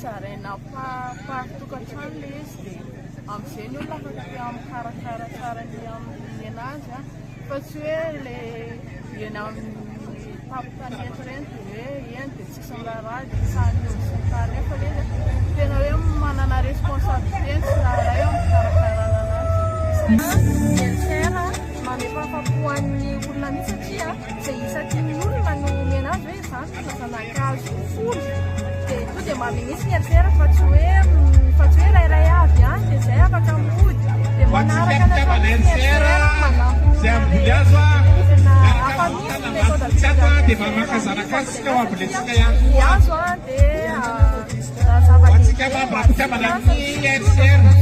zaraina tokantrano le izy dia amin'izay ny olona afaka mikarakara tsara ny amin'ny anazy a fa tsy hoe le eny amin'ny tampon-tanety reny dia hoe eny dia tsisy milarady sany olo sy ny tariny fa le tena hoe manana responsabilité ny tsiraray eo mikarakarana anazy. Sera manefafapoan'ny olona mihitsy satria izay isaky ny olona no omena azy hoe izany no zanak'azo folo dia to dia maminisy ny sera fa tsy hoe rairay avy ihany dia izay afaka mody dia manaraka na zay amboly azo afa misy le dia mamaka zanak'azy ao amboletsika ihany azo a dia zavatra mamapitiavana amin'ny RCR